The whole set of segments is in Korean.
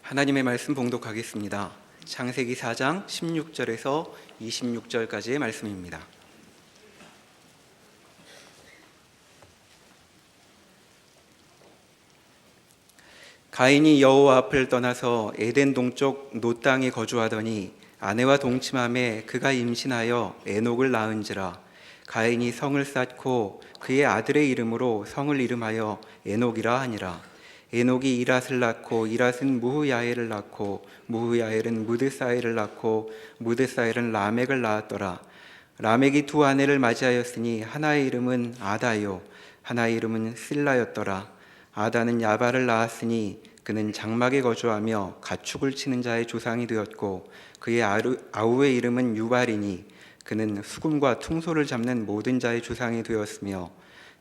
하나님의 말씀 봉독하겠습니다. 창세기 4장 16절에서 26절까지의 말씀입니다. 가인이 여호와 앞을 떠나서 에덴 동쪽 노 땅에 거주하더니 아내와 동침함에 그가 임신하여 에녹을 낳은지라. 가인이 성을 쌓고 그의 아들의 이름으로 성을 이름하여 에녹이라 하니라. 에녹이 이랏을 낳고 이랏은 무후야엘을 낳고 무후야엘은 무드사엘을 낳고 무드사엘은 라멕을 낳았더라. 라멕이 두 아내를 맞이하였으니 하나의 이름은 아다요 하나의 이름은 실라였더라. 아다는 야발을 낳았으니 그는 장막에 거주하며 가축을 치는 자의 조상이 되었고 그의 아우의 이름은 유발이니 그는 수금과 퉁소를 잡는 모든 자의 조상이 되었으며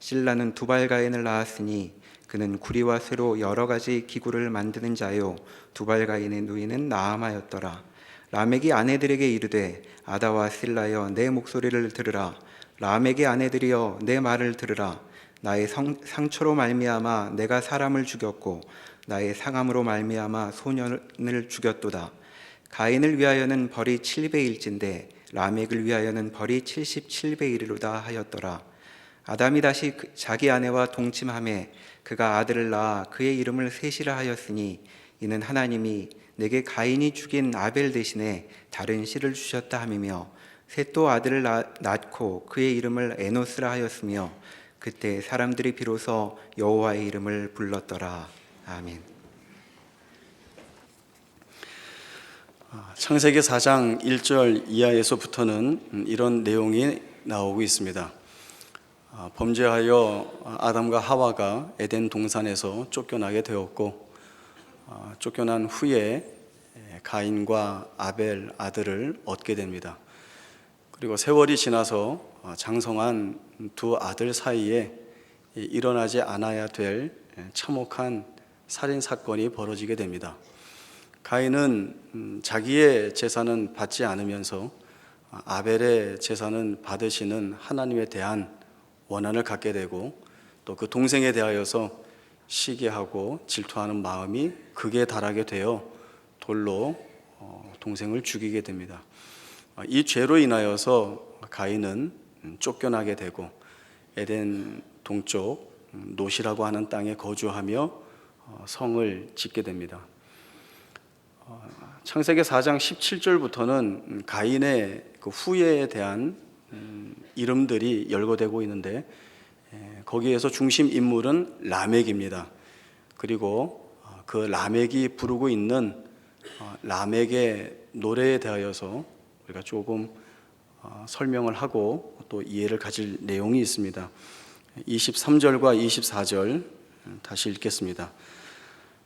실라는 두발가인을 낳았으니 그는 구리와 쇠로 여러 가지 기구를 만드는 자요 두발가인의 누이는 나아마였더라. 라멕이 아내들에게 이르되 아다와 실라여 내 목소리를 들으라. 라멕의 아내들이여 내 말을 들으라. 나의 상처로 말미암아 내가 사람을 죽였고 나의 상함으로 말미암아 소년을 죽였도다. 가인을 위하여는 벌이 7배일진데 라멕을 위하여는 벌이 77배이리로다 하였더라. 아담이 다시 자기 아내와 동침하매 그가 아들을 낳아 그의 이름을 셋이라 하였으니 이는 하나님이 내게 가인이 죽인 아벨 대신에 다른 씨를 주셨다 함이며 셋도 아들을 낳고 그의 이름을 에노스라 하였으며 그때 사람들이 비로소 여호와의 이름을 불렀더라. 아멘. 창세기 4장 1절 이하에서부터는 이런 내용이 나오고 있습니다. 범죄하여 아담과 하와가 에덴 동산에서 쫓겨나게 되었고 쫓겨난 후에 가인과 아벨 아들을 얻게 됩니다. 그리고 세월이 지나서 장성한 두 아들 사이에 일어나지 않아야 될 참혹한 살인 사건이 벌어지게 됩니다. 가인은 자기의 제사는 받지 않으면서 아벨의 제사는 받으시는 하나님에 대한 원한을 갖게 되고 또 그 동생에 대하여서 시기하고 질투하는 마음이 극에 달하게 되어 돌로 동생을 죽이게 됩니다. 이 죄로 인하여서 가인은 쫓겨나게 되고 에덴 동쪽 노시라고 하는 땅에 거주하며 성을 짓게 됩니다. 창세기 4장 17절부터는 가인의 그 후예에 대한 이름들이 열거되고 있는데 거기에서 중심 인물은 라멕입니다. 그리고 그 라멕이 부르고 있는 라멕의 노래에 대하여서 우리가 조금 설명을 하고 또 이해를 가질 내용이 있습니다. 23절과 24절 다시 읽겠습니다.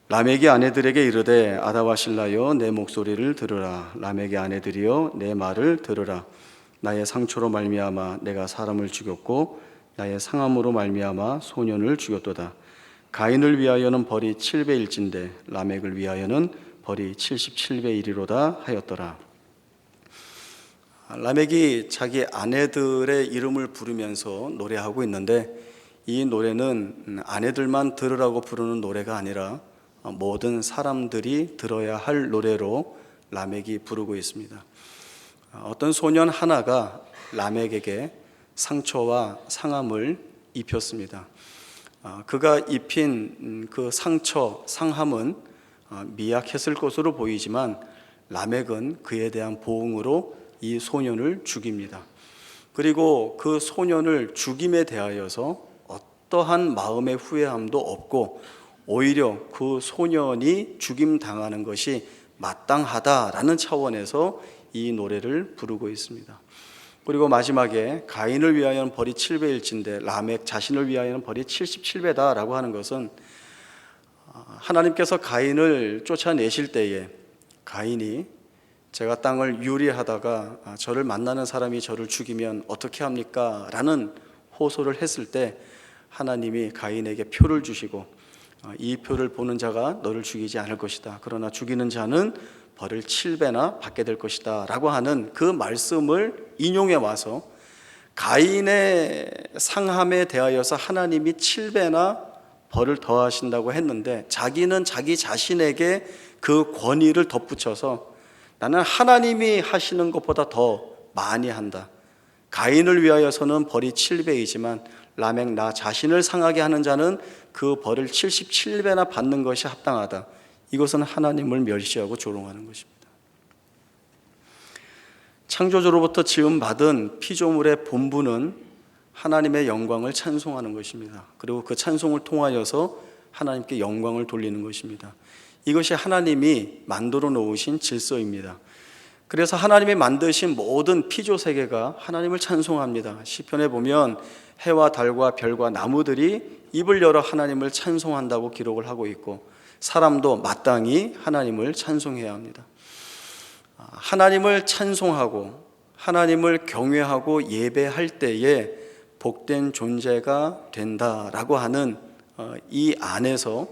라멕이 아내들에게 이르되 아다와 실라여 내 목소리를 들으라. 라멕의 아내들이여 내 말을 들으라. 나의 상처로 말미암아 내가 사람을 죽였고 나의 상함으로 말미암아 소년을 죽였도다. 가인을 위하여는 벌이 7배일진데 라멕을 위하여는 벌이 77배이리로다 하였더라. 라멕이 자기 아내들의 이름을 부르면서 노래하고 있는데 이 노래는 아내들만 들으라고 부르는 노래가 아니라 모든 사람들이 들어야 할 노래로 라멕이 부르고 있습니다. 어떤 소년 하나가 라멕에게 상처와 상함을 입혔습니다. 그가 입힌 그 상처, 상함은 미약했을 것으로 보이지만 라멕은 그에 대한 보응으로 이 소년을 죽입니다. 그리고 그 소년을 죽임에 대하여서 어떠한 마음의 후회함도 없고 오히려 그 소년이 죽임당하는 것이 마땅하다라는 차원에서 이 노래를 부르고 있습니다. 그리고 마지막에 가인을 위하여는 벌이 7배일진데 라멕 자신을 위하여는 벌이 77배다라고 하는 것은 하나님께서 가인을 쫓아내실 때에 가인이 제가 땅을 유리하다가 저를 만나는 사람이 저를 죽이면 어떻게 합니까? 라는 호소를 했을 때 하나님이 가인에게 표를 주시고 이 표를 보는 자가 너를 죽이지 않을 것이다. 그러나 죽이는 자는 벌을 7배나 받게 될 것이다 라고 하는 그 말씀을 인용해 와서 가인의 상함에 대하여서 하나님이 7배나 벌을 더하신다고 했는데 자기는 자기 자신에게 그 권위를 덧붙여서 나는 하나님이 하시는 것보다 더 많이 한다. 가인을 위하여서는 벌이 7배이지만 라멕 나 자신을 상하게 하는 자는 그 벌을 77배나 받는 것이 합당하다. 이것은 하나님을 멸시하고 조롱하는 것입니다. 창조주로부터 지음받은 피조물의 본분은 하나님의 영광을 찬송하는 것입니다. 그리고 그 찬송을 통하여서 하나님께 영광을 돌리는 것입니다. 이것이 하나님이 만들어 놓으신 질서입니다. 그래서 하나님이 만드신 모든 피조 세계가 하나님을 찬송합니다. 시편에 보면 해와 달과 별과 나무들이 입을 열어 하나님을 찬송한다고 기록을 하고 있고, 사람도 마땅히 하나님을 찬송해야 합니다. 하나님을 찬송하고 하나님을 경외하고 예배할 때에 복된 존재가 된다라고 하는 이 안에서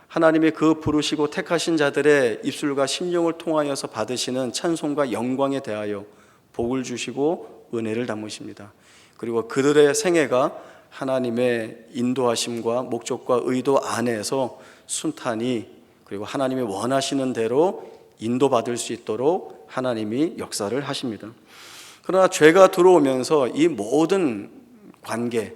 하나님의 그 부르시고 택하신 자들의 입술과 심령을 통하여서 받으시는 찬송과 영광에 대하여 복을 주시고 은혜를 담으십니다. 그리고 그들의 생애가 하나님의 인도하심과 목적과 의도 안에서 순탄히, 그리고 하나님이 원하시는 대로 인도받을 수 있도록 하나님이 역사를 하십니다. 그러나 죄가 들어오면서 이 모든 관계,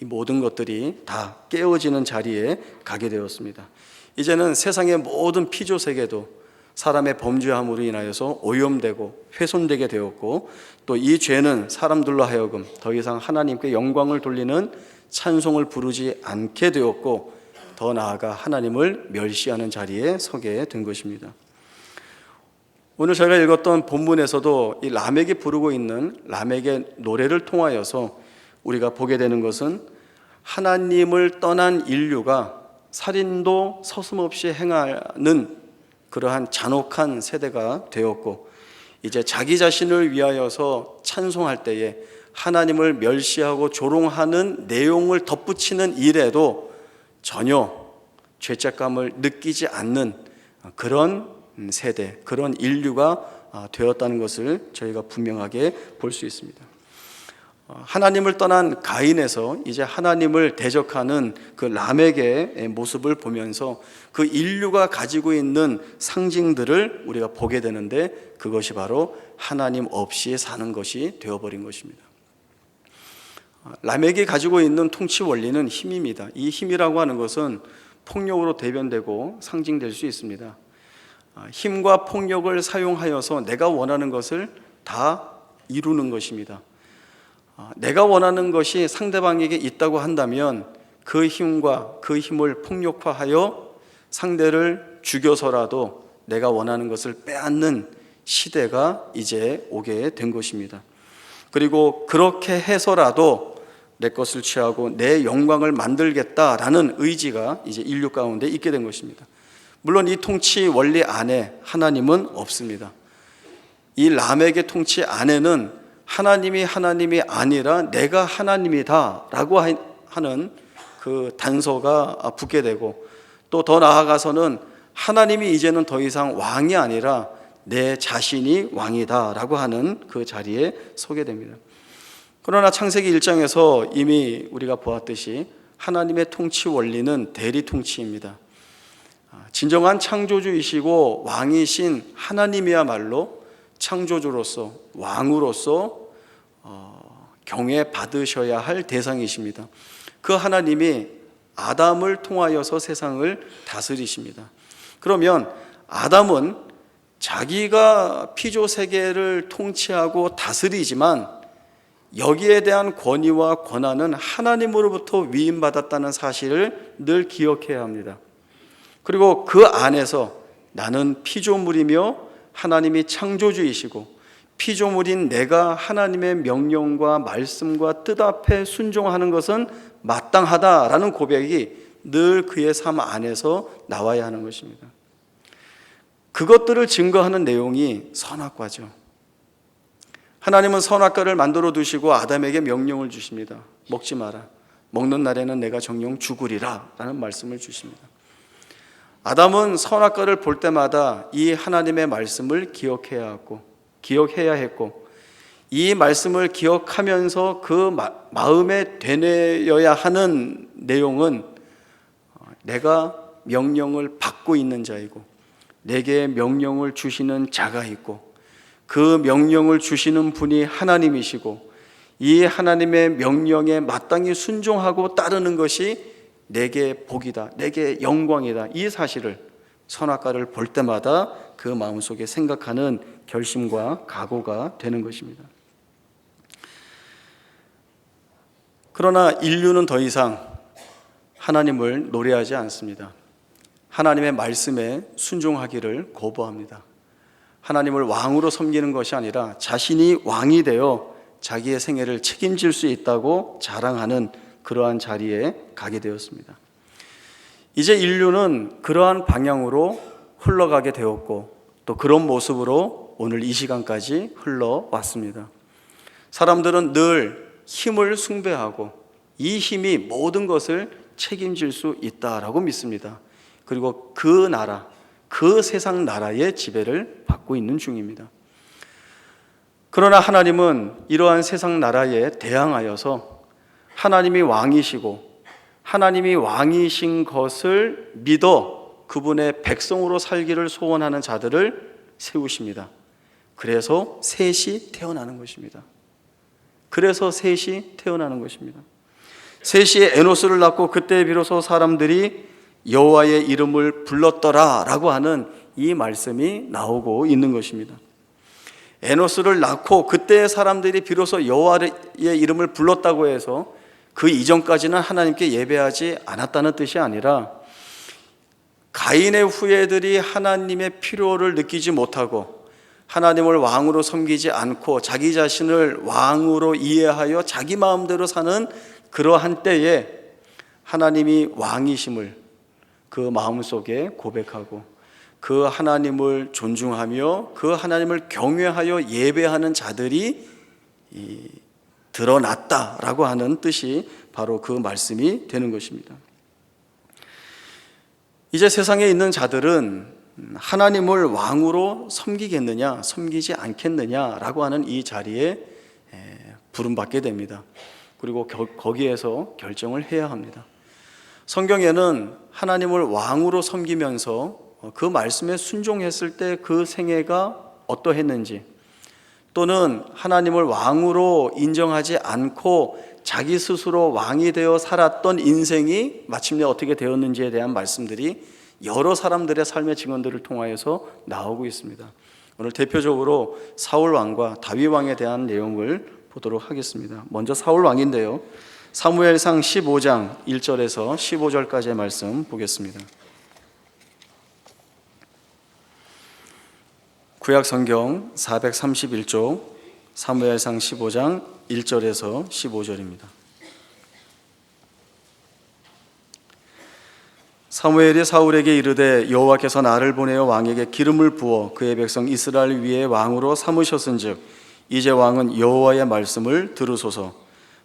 이 모든 것들이 다 깨어지는 자리에 가게 되었습니다. 이제는 세상의 모든 피조 세계도 사람의 범죄함으로 인하여서 오염되고 훼손되게 되었고, 또 이 죄는 사람들로 하여금 더 이상 하나님께 영광을 돌리는 찬송을 부르지 않게 되었고, 더 나아가 하나님을 멸시하는 자리에 서게 된 것입니다. 오늘 저희가 읽었던 본문에서도 이 라멕이 부르고 있는 라멕의 노래를 통하여서 우리가 보게 되는 것은 하나님을 떠난 인류가 살인도 서슴없이 행하는 그러한 잔혹한 세대가 되었고, 이제 자기 자신을 위하여서 찬송할 때에 하나님을 멸시하고 조롱하는 내용을 덧붙이는 일에도 전혀 죄책감을 느끼지 않는 그런 세대, 그런 인류가 되었다는 것을 저희가 분명하게 볼 수 있습니다. 하나님을 떠난 가인에서 이제 하나님을 대적하는 그 라멕의 모습을 보면서 그 인류가 가지고 있는 상징들을 우리가 보게 되는데, 그것이 바로 하나님 없이 사는 것이 되어버린 것입니다. 라멕이 가지고 있는 통치 원리는 힘입니다. 이 힘이라고 하는 것은 폭력으로 대변되고 상징될 수 있습니다. 힘과 폭력을 사용하여서 내가 원하는 것을 다 이루는 것입니다. 내가 원하는 것이 상대방에게 있다고 한다면 그 힘과 그 힘을 폭력화하여 상대를 죽여서라도 내가 원하는 것을 빼앗는 시대가 이제 오게 된 것입니다. 그리고 그렇게 해서라도 내 것을 취하고 내 영광을 만들겠다라는 의지가 이제 인류 가운데 있게 된 것입니다. 물론 이 통치 원리 안에 하나님은 없습니다. 이 라멕의 통치 안에는 하나님이 아니라 내가 하나님이다라고 하는 그 단서가 붙게 되고, 또 더 나아가서는 하나님이 이제는 더 이상 왕이 아니라 내 자신이 왕이다라고 하는 그 자리에 서게 됩니다. 그러나 창세기 1장에서 이미 우리가 보았듯이 하나님의 통치 원리는 대리 통치입니다. 진정한 창조주이시고 왕이신 하나님이야말로 창조주로서 왕으로서 경외받으셔야 할 대상이십니다. 그 하나님이 아담을 통하여서 세상을 다스리십니다. 그러면 아담은 자기가 피조 세계를 통치하고 다스리지만 여기에 대한 권위와 권한은 하나님으로부터 위임받았다는 사실을 늘 기억해야 합니다. 그리고 그 안에서 나는 피조물이며 하나님이 창조주이시고 피조물인 내가 하나님의 명령과 말씀과 뜻 앞에 순종하는 것은 마땅하다라는 고백이 늘 그의 삶 안에서 나와야 하는 것입니다. 그것들을 증거하는 내용이 선악과죠. 하나님은 선악과를 만들어 두시고 아담에게 명령을 주십니다. 먹지 마라. 먹는 날에는 내가 정녕 죽으리라 라는 말씀을 주십니다. 아담은 선악과를 볼 때마다 이 하나님의 말씀을 기억해야 했고 이 말씀을 기억하면서 그 마음에 되뇌어야 하는 내용은 내가 명령을 받고 있는 자이고 내게 명령을 주시는 자가 있고 그 명령을 주시는 분이 하나님이시고 이 하나님의 명령에 마땅히 순종하고 따르는 것이 내게 복이다, 내게 영광이다, 이 사실을 선악과를 볼 때마다 그 마음속에 생각하는 결심과 각오가 되는 것입니다. 그러나 인류는 더 이상 하나님을 노래하지 않습니다. 하나님의 말씀에 순종하기를 거부합니다. 하나님을 왕으로 섬기는 것이 아니라 자신이 왕이 되어 자기의 생애를 책임질 수 있다고 자랑하는 그러한 자리에 가게 되었습니다. 이제 인류는 그러한 방향으로 흘러가게 되었고 또 그런 모습으로 오늘 이 시간까지 흘러왔습니다. 사람들은 늘 힘을 숭배하고 이 힘이 모든 것을 책임질 수 있다라고 믿습니다. 그리고 그 나라, 그 세상 나라의 지배를 받고 있는 중입니다. 그러나 하나님은 이러한 세상 나라에 대항하여서 하나님이 왕이시고 하나님이 왕이신 것을 믿어 그분의 백성으로 살기를 소원하는 자들을 세우십니다. 그래서 셋이 태어나는 것입니다. 그래서 셋이 태어나는 것입니다. 셋이 에노스를 낳고 그때 비로소 사람들이 여호와의 이름을 불렀더라라고 하는 이 말씀이 나오고 있는 것입니다. 에노스를 낳고 그때 사람들이 비로소 여호와의 이름을 불렀다고 해서 그 이전까지는 하나님께 예배하지 않았다는 뜻이 아니라 가인의 후예들이 하나님의 필요를 느끼지 못하고 하나님을 왕으로 섬기지 않고 자기 자신을 왕으로 이해하여 자기 마음대로 사는 그러한 때에 하나님이 왕이심을 그 마음속에 고백하고 그 하나님을 존중하며 그 하나님을 경외하여 예배하는 자들이 드러났다라고 하는 뜻이 바로 그 말씀이 되는 것입니다. 이제 세상에 있는 자들은 하나님을 왕으로 섬기겠느냐 섬기지 않겠느냐라고 하는 이 자리에 부름받게 됩니다. 그리고 거기에서 결정을 해야 합니다. 성경에는 하나님을 왕으로 섬기면서 그 말씀에 순종했을 때 그 생애가 어떠했는지, 또는 하나님을 왕으로 인정하지 않고 자기 스스로 왕이 되어 살았던 인생이 마침내 어떻게 되었는지에 대한 말씀들이 여러 사람들의 삶의 증언들을 통하여서 나오고 있습니다. 오늘 대표적으로 사울 왕과 다윗 왕에 대한 내용을 보도록 하겠습니다. 먼저 사울 왕인데요, 사무엘상 15장 1절에서 15절까지의 말씀 보겠습니다. 구약 성경 431쪽 사무엘상 15장 1절에서 15절입니다. 사무엘이 사울에게 이르되 여호와께서 나를 보내어 왕에게 기름을 부어 그의 백성 이스라엘 위에 왕으로 삼으셨은즉 이제 왕은 여호와의 말씀을 들으소서.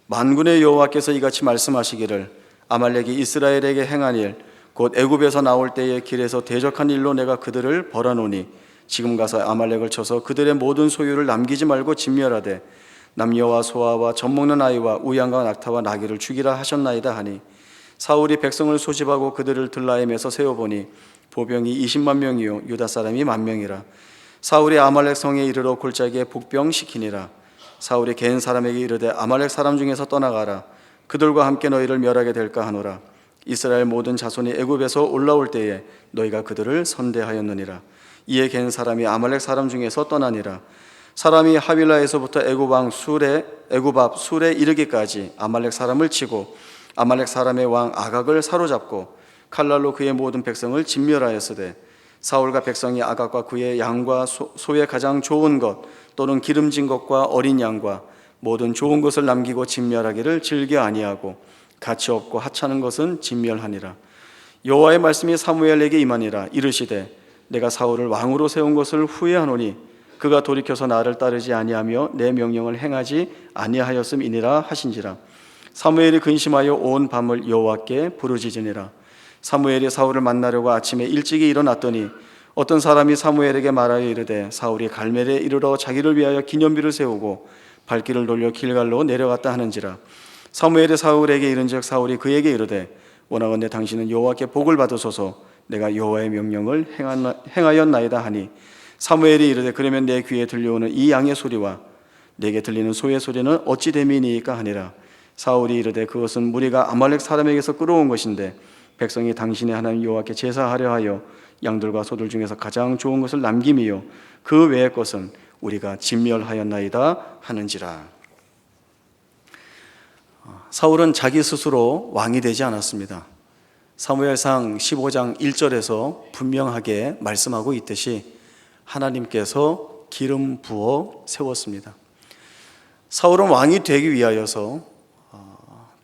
만군의 여호와께서 이같이 말씀하시기를 아말렉이 이스라엘에게 행한 일 곧 애굽에서 나올 때에 길에서 대적한 일로 내가 그들을 벌하노니 지금 가서 아말렉을 쳐서 그들의 모든 소유를 남기지 말고 진멸하되 남녀와 소아와 젖먹는 아이와 우양과 낙타와 나귀를 죽이라 하셨나이다 하니 사울이 백성을 소집하고 그들을 들라임에서 세워보니 보병이 20만 명이요 유다 사람이 10,000명이라. 사울이 아말렉 성에 이르러 골짜기에 복병시키니라. 사울이 겐 사람에게 이르되 아말렉 사람 중에서 떠나가라. 그들과 함께 너희를 멸하게 될까 하노라. 이스라엘 모든 자손이 애굽에서 올라올 때에 너희가 그들을 선대하였느니라. 이에 겐 사람이 아말렉 사람 중에서 떠나니라. 사람이 하윌라에서부터 애굽 앞 술에 이르기까지 아말렉 사람을 치고 아말렉 사람의 왕 아각을 사로잡고 칼날로 그의 모든 백성을 진멸하였으되 사울과 백성이 아각과 그의 양과 소의 가장 좋은 것 또는 기름진 것과 어린 양과 모든 좋은 것을 남기고 진멸하기를 즐겨 아니하고 가치 없고 하찮은 것은 진멸하니라. 여호와의 말씀이 사무엘에게 임하니라. 이르시되 내가 사울을 왕으로 세운 것을 후회하노니 그가 돌이켜서 나를 따르지 아니하며 내 명령을 행하지 아니하였음이니라 하신지라. 사무엘이 근심하여 온 밤을 여호와께 부르짖으니라. 사무엘이 사울을 만나려고 아침에 일찍이 일어났더니 어떤 사람이 사무엘에게 말하여 이르되 사울이 갈멜에 이르러 자기를 위하여 기념비를 세우고 발길을 돌려 길갈로 내려갔다 하는지라. 사무엘이 사울에게 이른즉 사울이 그에게 이르되 원하건대 당신은 여호와께 복을 받으소서. 내가 여호와의 명령을 행하였나이다 하니 사무엘이 이르되 그러면 내 귀에 들려오는 이 양의 소리와 내게 들리는 소의 소리는 어찌 됨이니까 하니라. 사울이 이르되 그것은 무리가 아말렉 사람에게서 끌어온 것인데 백성이 당신의 하나님 여호와께 제사하려 하여 양들과 소들 중에서 가장 좋은 것을 남김이요 그 외의 것은 우리가 진멸하였나이다 하는지라. 사울은 자기 스스로 왕이 되지 않았습니다. 사무엘상 15장 1절에서 분명하게 말씀하고 있듯이 하나님께서 기름 부어 세웠습니다. 사울은 왕이 되기 위하여서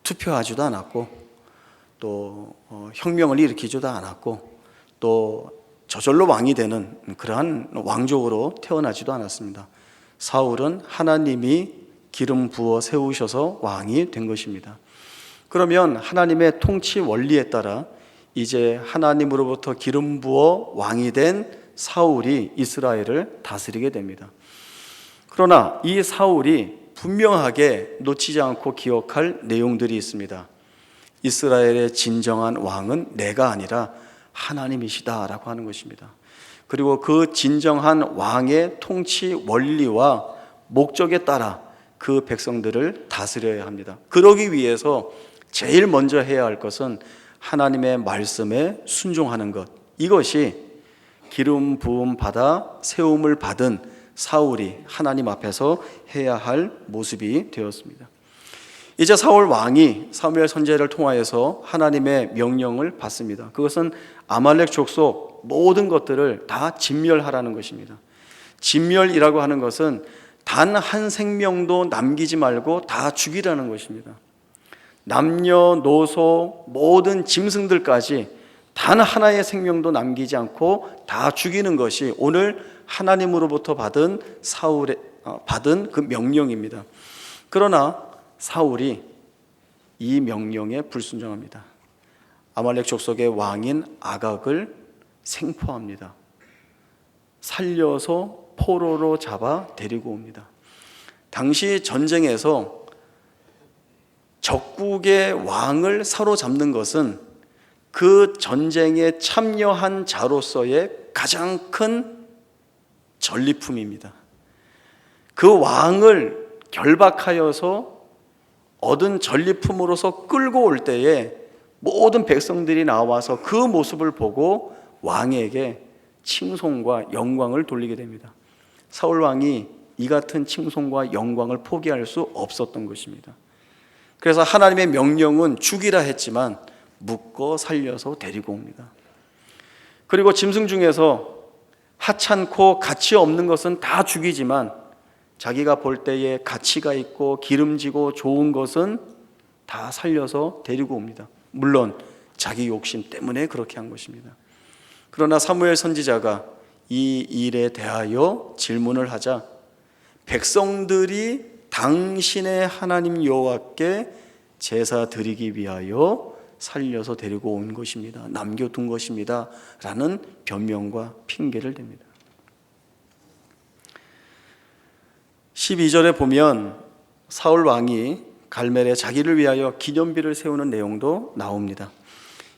투표하지도 않았고 또 혁명을 일으키지도 않았고 또 저절로 왕이 되는 그러한 왕족으로 태어나지도 않았습니다. 사울은 하나님이 기름 부어 세우셔서 왕이 된 것입니다. 그러면 하나님의 통치 원리에 따라 이제 하나님으로부터 기름 부어 왕이 된 사울이 이스라엘을 다스리게 됩니다. 그러나 이 사울이 분명하게 놓치지 않고 기억할 내용들이 있습니다. 이스라엘의 진정한 왕은 내가 아니라 하나님이시다라고 하는 것입니다. 그리고 그 진정한 왕의 통치 원리와 목적에 따라 그 백성들을 다스려야 합니다. 그러기 위해서 제일 먼저 해야 할 것은 하나님의 말씀에 순종하는 것. 이것이 기름 부음 받아 세움을 받은 사울이 하나님 앞에서 해야 할 모습이 되었습니다. 이제 사울 왕이 사무엘 선지자를 통하여서 하나님의 명령을 받습니다. 그것은 아말렉 족속 모든 것들을 다 진멸하라는 것입니다. 진멸이라고 하는 것은 단 한 생명도 남기지 말고 다 죽이라는 것입니다. 남녀노소 모든 짐승들까지 단 하나의 생명도 남기지 않고 다 죽이는 것이 오늘 하나님으로부터 받은 그 명령입니다. 그러나 사울이 이 명령에 불순종합니다. 아말렉 족속의 왕인 아각을 생포합니다. 살려서 포로로 잡아 데리고 옵니다. 당시 전쟁에서 적국의 왕을 사로잡는 것은 그 전쟁에 참여한 자로서의 가장 큰 전리품입니다. 그 왕을 결박하여서 얻은 전리품으로서 끌고 올 때에 모든 백성들이 나와서 그 모습을 보고 왕에게 칭송과 영광을 돌리게 됩니다. 사울 왕이 이 같은 칭송과 영광을 포기할 수 없었던 것입니다. 그래서 하나님의 명령은 죽이라 했지만 묶어 살려서 데리고 옵니다. 그리고 짐승 중에서 하찮고 가치 없는 것은 다 죽이지만 자기가 볼 때에 가치가 있고 기름지고 좋은 것은 다 살려서 데리고 옵니다. 물론 자기 욕심 때문에 그렇게 한 것입니다. 그러나 사무엘 선지자가 이 일에 대하여 질문을 하자 백성들이 당신의 하나님 여호와께 제사 드리기 위하여 살려서 데리고 온 것입니다. 남겨둔 것입니다. 라는 변명과 핑계를 댑니다. 12절에 보면 사울 왕이 갈멜에 자기를 위하여 기념비를 세우는 내용도 나옵니다.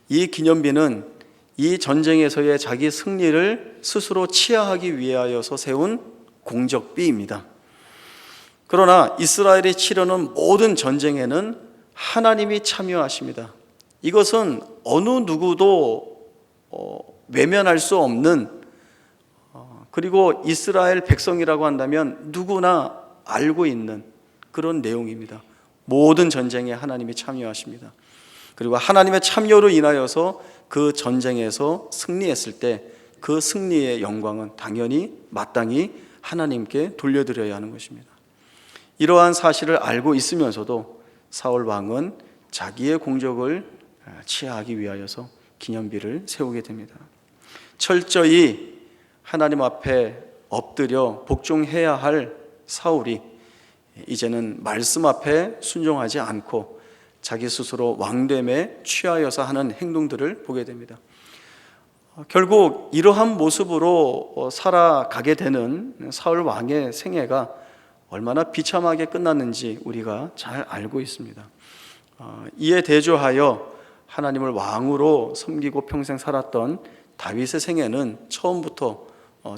이 기념비는 이 전쟁에서의 자기 승리를 스스로 치하하기 위하여서 세운 공적비입니다. 그러나 이스라엘이 치르는 모든 전쟁에는 하나님이 참여하십니다. 이것은 어느 누구도 외면할 수 없는, 그리고 이스라엘 백성이라고 한다면 누구나 알고 있는 그런 내용입니다. 모든 전쟁에 하나님이 참여하십니다. 그리고 하나님의 참여로 인하여서 그 전쟁에서 승리했을 때 그 승리의 영광은 당연히 마땅히 하나님께 돌려드려야 하는 것입니다. 이러한 사실을 알고 있으면서도 사울 왕은 자기의 공적을 치하하기 위하여서 기념비를 세우게 됩니다. 철저히 하나님 앞에 엎드려 복종해야 할 사울이 이제는 말씀 앞에 순종하지 않고 자기 스스로 왕됨에 취하여서 하는 행동들을 보게 됩니다. 결국 이러한 모습으로 살아가게 되는 사울 왕의 생애가 얼마나 비참하게 끝났는지 우리가 잘 알고 있습니다. 이에 대조하여 하나님을 왕으로 섬기고 평생 살았던 다윗의 생애는 처음부터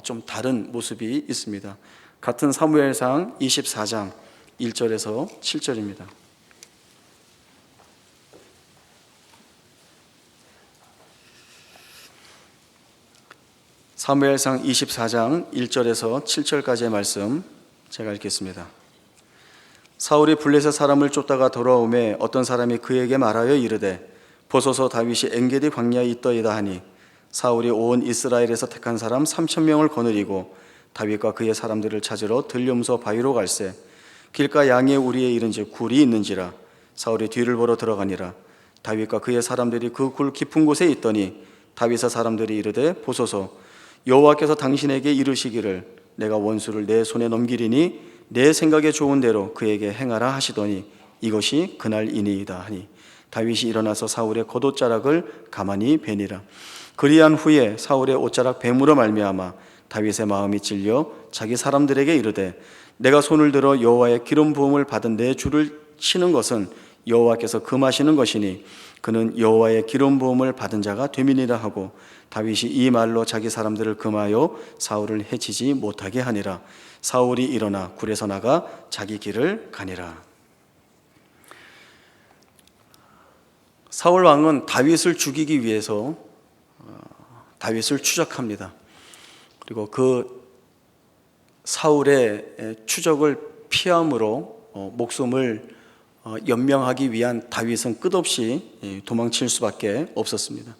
좀 다른 모습이 있습니다. 같은 사무엘상 24장 1절에서 7절입니다. 사무엘상 24장 1절에서 7절까지의 말씀 제가 읽겠습니다. 사울이 블레셋 사람을 쫓다가 돌아오매 어떤 사람이 그에게 말하여 이르되 보소서 다윗이 엔게디 광야에 있더이다 하니 사울이 온 이스라엘에서 택한 사람 3,000명을 거느리고 다윗과 그의 사람들을 찾으러 들림서 바위로 갈새 길가 양의 우리에 이른즉 굴이 있는지라 사울이 뒤를 보러 들어가니라. 다윗과 그의 사람들이 그 굴 깊은 곳에 있더니 다윗의 사람들이 이르되 보소서 여호와께서 당신에게 이르시기를 내가 원수를 내 손에 넘기리니 내 생각에 좋은 대로 그에게 행하라 하시더니 이것이 그날이니이다 하니 다윗이 일어나서 사울의 겉옷자락을 가만히 베니라. 그리한 후에 사울의 옷자락 뱀으로 말미암아 다윗의 마음이 찔려 자기 사람들에게 이르되 내가 손을 들어 여호와의 기름 부음을 받은 내 주를 치는 것은 여호와께서 금하시는 것이니 그는 여호와의 기름 부음을 받은 자가 됨이니라 하고 다윗이 이 말로 자기 사람들을 금하여 사울을 해치지 못하게 하니라. 사울이 일어나 굴에서 나가 자기 길을 가니라. 사울 왕은 다윗을 죽이기 위해서 다윗을 추적합니다. 그리고 그 사울의 추적을 피함으로 목숨을 연명하기 위한 다윗은 끝없이 도망칠 수밖에 없었습니다.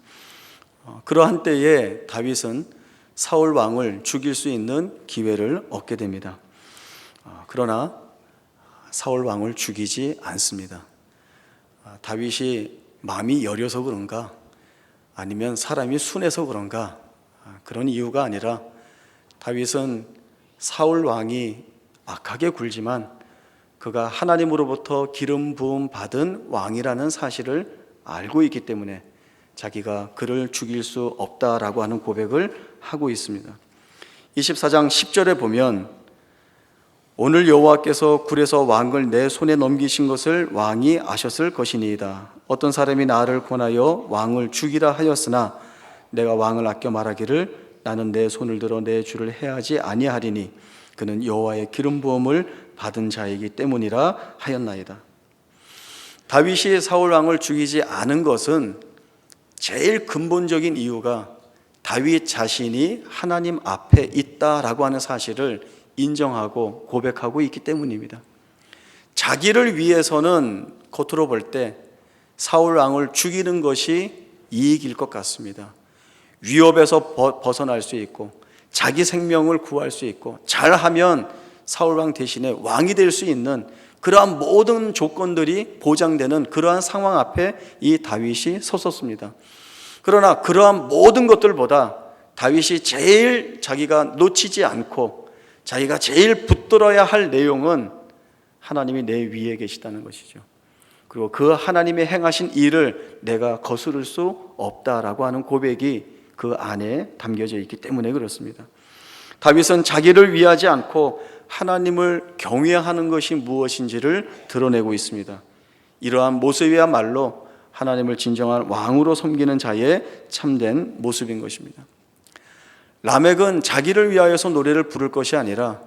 그러한 때에 다윗은 사울 왕을 죽일 수 있는 기회를 얻게 됩니다. 그러나 사울 왕을 죽이지 않습니다. 다윗이 마음이 여려서 그런가 아니면 사람이 순해서 그런가 그런 이유가 아니라 다윗은 사울 왕이 악하게 굴지만 그가 하나님으로부터 기름 부음 받은 왕이라는 사실을 알고 있기 때문에 자기가 그를 죽일 수 없다라고 하는 고백을 하고 있습니다. 24장 10절에 보면 오늘 여호와께서 굴에서 왕을 내 손에 넘기신 것을 왕이 아셨을 것이니이다. 어떤 사람이 나를 권하여 왕을 죽이라 하였으나 내가 왕을 아껴 말하기를 나는 내 손을 들어 내 주를 해하지 아니하리니 그는 여호와의 기름 부음을 받은 자이기 때문이라 하였나이다. 다윗이 사울 왕을 죽이지 않은 것은 제일 근본적인 이유가 다윗 자신이 하나님 앞에 있다라고 하는 사실을 인정하고 고백하고 있기 때문입니다. 자기를 위해서는 겉으로 볼 때 사울 왕을 죽이는 것이 이익일 것 같습니다. 위협에서 벗어날 수 있고 자기 생명을 구할 수 있고 잘하면 사울 왕 대신에 왕이 될 수 있는 그러한 모든 조건들이 보장되는 그러한 상황 앞에 이 다윗이 섰었습니다. 그러나 그러한 모든 것들보다 다윗이 제일 자기가 놓치지 않고 자기가 제일 붙들어야 할 내용은 하나님이 내 위에 계시다는 것이죠. 그리고 그 하나님의 행하신 일을 내가 거스를 수 없다라고 하는 고백이 그 안에 담겨져 있기 때문에 그렇습니다. 다윗은 자기를 위하지 않고 하나님을 경외하는 것이 무엇인지를 드러내고 있습니다. 이러한 모습이야말로 하나님을 진정한 왕으로 섬기는 자의 참된 모습인 것입니다. 라멕은 자기를 위하여서 노래를 부를 것이 아니라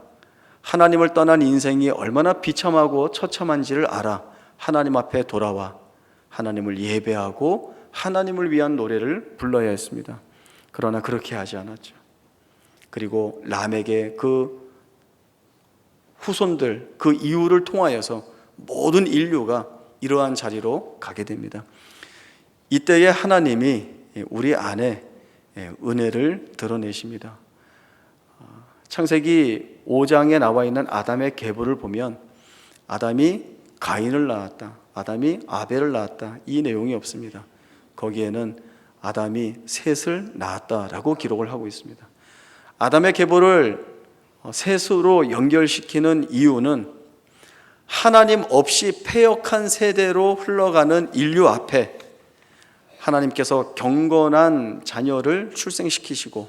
하나님을 떠난 인생이 얼마나 비참하고 처참한지를 알아 하나님 앞에 돌아와 하나님을 예배하고 하나님을 위한 노래를 불러야 했습니다. 그러나 그렇게 하지 않았죠. 그리고 라멕의 그 후손들, 그 이후를 통하여서 모든 인류가 이러한 자리로 가게 됩니다. 이때에 하나님이 우리 안에 은혜를 드러내십니다. 창세기 5장에 나와 있는 아담의 계보를 보면 아담이 가인을 낳았다, 아담이 아벨을 낳았다, 이 내용이 없습니다. 거기에는 아담이 셋을 낳았다라고 기록을 하고 있습니다. 아담의 계보를 셋으로 연결시키는 이유는 하나님 없이 패역한 세대로 흘러가는 인류 앞에 하나님께서 경건한 자녀를 출생시키시고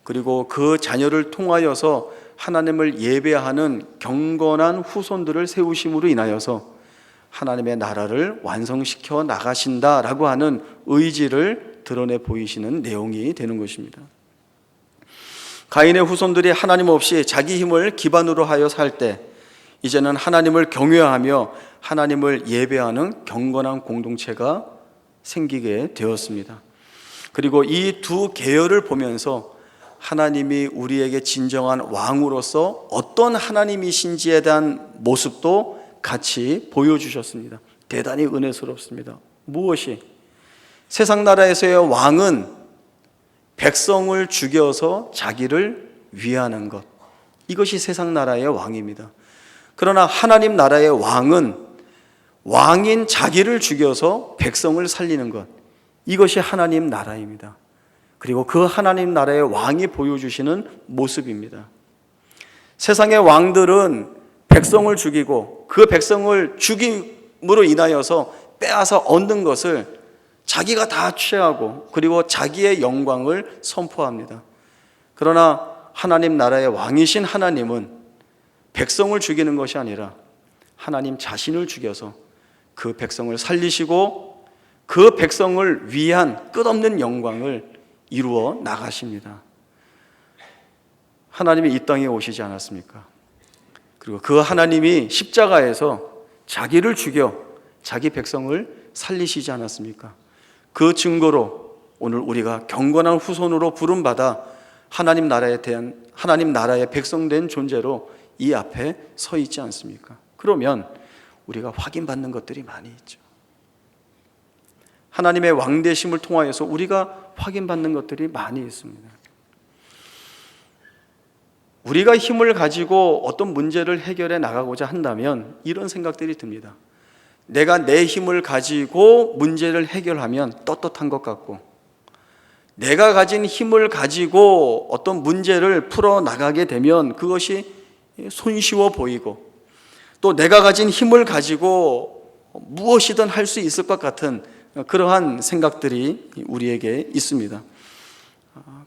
그리고 그 자녀를 통하여서 하나님을 예배하는 경건한 후손들을 세우심으로 인하여서 하나님의 나라를 완성시켜 나가신다라고 하는 의지를 드러내 보이시는 내용이 되는 것입니다. 가인의 후손들이 하나님 없이 자기 힘을 기반으로 하여 살 때 이제는 하나님을 경외하며 하나님을 예배하는 경건한 공동체가 생기게 되었습니다. 그리고 이 두 계열을 보면서 하나님이 우리에게 진정한 왕으로서 어떤 하나님이신지에 대한 모습도 같이 보여주셨습니다. 대단히 은혜스럽습니다. 무엇이? 세상 나라에서의 왕은 백성을 죽여서 자기를 위하는 것, 이것이 세상 나라의 왕입니다. 그러나 하나님 나라의 왕은 왕인 자기를 죽여서 백성을 살리는 것, 이것이 하나님 나라입니다. 그리고 그 하나님 나라의 왕이 보여주시는 모습입니다. 세상의 왕들은 백성을 죽이고 그 백성을 죽임으로 인하여서 빼앗아 얻는 것을 자기가 다 취하고 그리고 자기의 영광을 선포합니다. 그러나 하나님 나라의 왕이신 하나님은 백성을 죽이는 것이 아니라 하나님 자신을 죽여서 그 백성을 살리시고 그 백성을 위한 끝없는 영광을 이루어 나가십니다. 하나님이 이 땅에 오시지 않았습니까? 그리고 그 하나님이 십자가에서 자기를 죽여 자기 백성을 살리시지 않았습니까? 그 증거로 오늘 우리가 경건한 후손으로 부름받아 하나님 나라의 백성된 존재로 이 앞에 서 있지 않습니까? 그러면 우리가 확인받는 것들이 많이 있죠. 하나님의 왕되심을 통하여서 우리가 확인받는 것들이 많이 있습니다. 우리가 힘을 가지고 어떤 문제를 해결해 나가고자 한다면 이런 생각들이 듭니다. 내가 내 힘을 가지고 문제를 해결하면 떳떳한 것 같고, 내가 가진 힘을 가지고 어떤 문제를 풀어나가게 되면 그것이 손쉬워 보이고, 또 내가 가진 힘을 가지고 무엇이든 할 수 있을 것 같은 그러한 생각들이 우리에게 있습니다.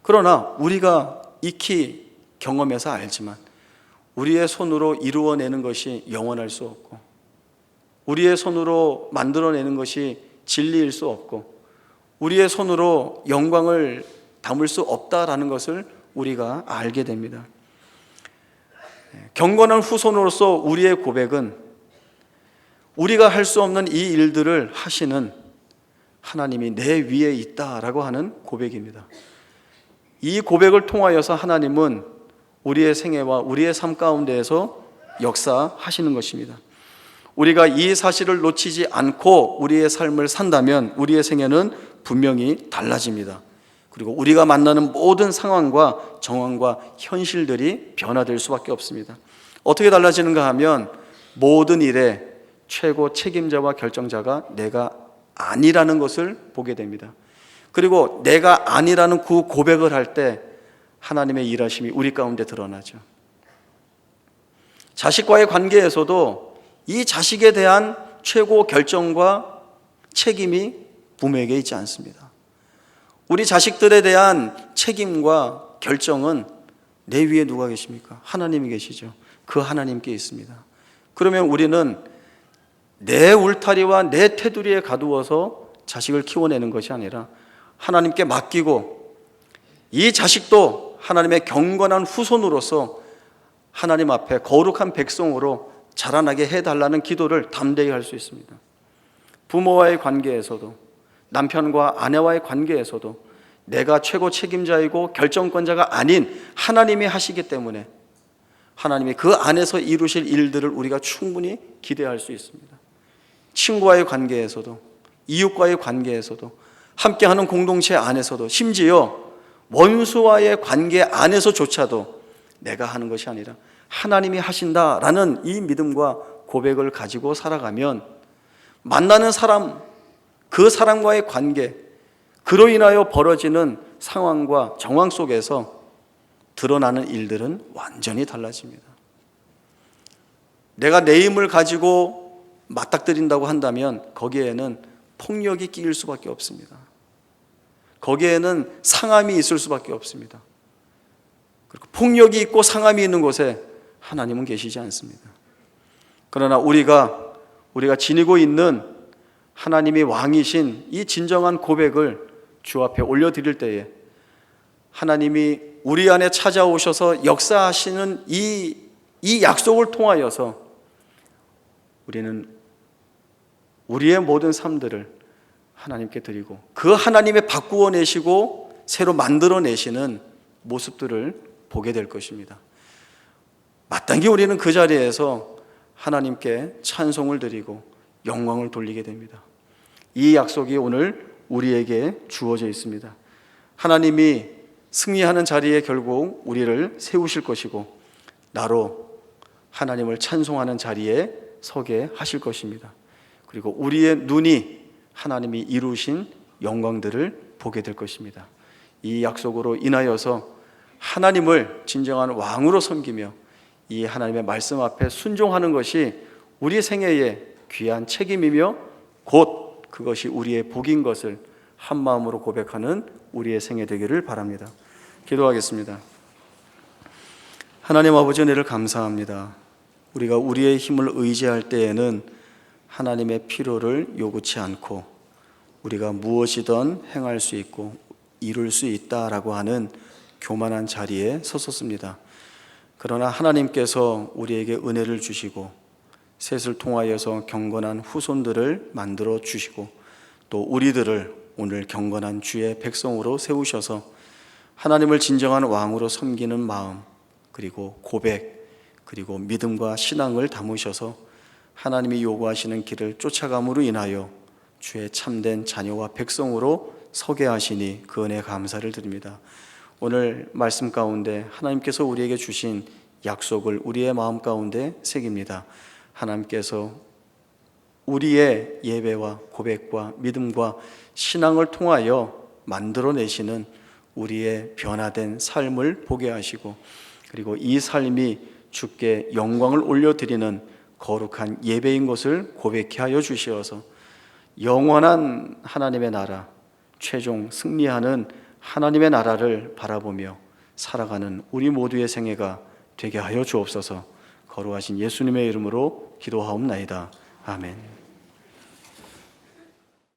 그러나 우리가 익히 경험해서 알지만 우리의 손으로 이루어내는 것이 영원할 수 없고, 우리의 손으로 만들어내는 것이 진리일 수 없고, 우리의 손으로 영광을 담을 수 없다라는 것을 우리가 알게 됩니다. 경건한 후손으로서 우리의 고백은 우리가 할 수 없는 이 일들을 하시는 하나님이 내 위에 있다라고 하는 고백입니다. 이 고백을 통하여서 하나님은 우리의 생애와 우리의 삶 가운데에서 역사하시는 것입니다. 우리가 이 사실을 놓치지 않고 우리의 삶을 산다면 우리의 생애는 분명히 달라집니다. 그리고 우리가 만나는 모든 상황과 정황과 현실들이 변화될 수밖에 없습니다. 어떻게 달라지는가 하면 모든 일에 최고 책임자와 결정자가 내가 아니라는 것을 보게 됩니다. 그리고 내가 아니라는 그 고백을 할 때 하나님의 일하심이 우리 가운데 드러나죠. 자식과의 관계에서도 이 자식에 대한 최고 결정과 책임이 부모에게 있지 않습니다. 우리 자식들에 대한 책임과 결정은 내 위에 누가 계십니까? 하나님이 계시죠. 그 하나님께 있습니다. 그러면 우리는 내 울타리와 내 테두리에 가두어서 자식을 키워내는 것이 아니라 하나님께 맡기고, 이 자식도 하나님의 경건한 후손으로서 하나님 앞에 거룩한 백성으로 자라나게 해달라는 기도를 담대히 할 수 있습니다. 부모와의 관계에서도, 남편과 아내와의 관계에서도 내가 최고 책임자이고 결정권자가 아닌 하나님이 하시기 때문에 하나님이 그 안에서 이루실 일들을 우리가 충분히 기대할 수 있습니다. 친구와의 관계에서도, 이웃과의 관계에서도, 함께하는 공동체 안에서도, 심지어 원수와의 관계 안에서조차도 내가 하는 것이 아니라 하나님이 하신다라는 이 믿음과 고백을 가지고 살아가면 만나는 사람, 그 사람과의 관계, 그로 인하여 벌어지는 상황과 정황 속에서 드러나는 일들은 완전히 달라집니다. 내가 내 힘을 가지고 맞닥뜨린다고 한다면 거기에는 폭력이 끼일 수밖에 없습니다. 거기에는 상함이 있을 수밖에 없습니다. 그리고 폭력이 있고 상함이 있는 곳에 하나님은 계시지 않습니다. 그러나 우리가 우리가 지니고 있는 하나님이 왕이신 이 진정한 고백을 주 앞에 올려드릴 때에 하나님이 우리 안에 찾아오셔서 역사하시는 이 약속을 통하여서 우리는 우리의 모든 삶들을 하나님께 드리고 그 하나님의 바꾸어 내시고 새로 만들어 내시는 모습들을 보게 될 것입니다. 마땅히 우리는 그 자리에서 하나님께 찬송을 드리고 영광을 돌리게 됩니다. 이 약속이 오늘 우리에게 주어져 있습니다. 하나님이 승리하는 자리에 결국 우리를 세우실 것이고 나로 하나님을 찬송하는 자리에 서게 하실 것입니다. 그리고 우리의 눈이 하나님이 이루신 영광들을 보게 될 것입니다. 이 약속으로 인하여서 하나님을 진정한 왕으로 섬기며 이 하나님의 말씀 앞에 순종하는 것이 우리 생애의 귀한 책임이며 곧 그것이 우리의 복인 것을 한 마음으로 고백하는 우리의 생애 되기를 바랍니다. 기도하겠습니다. 하나님 아버지, 은혜를 감사합니다. 우리가 우리의 힘을 의지할 때에는 하나님의 필요를 요구치 않고 우리가 무엇이든 행할 수 있고 이룰 수 있다라고 하는 교만한 자리에 섰었습니다. 그러나 하나님께서 우리에게 은혜를 주시고 셋을 통하여서 경건한 후손들을 만들어 주시고 또 우리들을 오늘 경건한 주의 백성으로 세우셔서 하나님을 진정한 왕으로 섬기는 마음, 그리고 고백, 그리고 믿음과 신앙을 담으셔서 하나님이 요구하시는 길을 쫓아감으로 인하여 주의 참된 자녀와 백성으로 서게 하시니 그 은혜에 감사를 드립니다. 오늘 말씀 가운데 하나님께서 우리에게 주신 약속을 우리의 마음 가운데 새깁니다. 하나님께서 우리의 예배와 고백과 믿음과 신앙을 통하여 만들어내시는 우리의 변화된 삶을 보게 하시고 그리고 이 삶이 주께 영광을 올려드리는 거룩한 예배인 것을 고백케 하여 주시어서 영원한 하나님의 나라, 최종 승리하는 하나님의 나라를 바라보며 살아가는 우리 모두의 생애가 되게 하여 주옵소서. 거룩하신 예수님의 이름으로 기도하옵나이다. 아멘.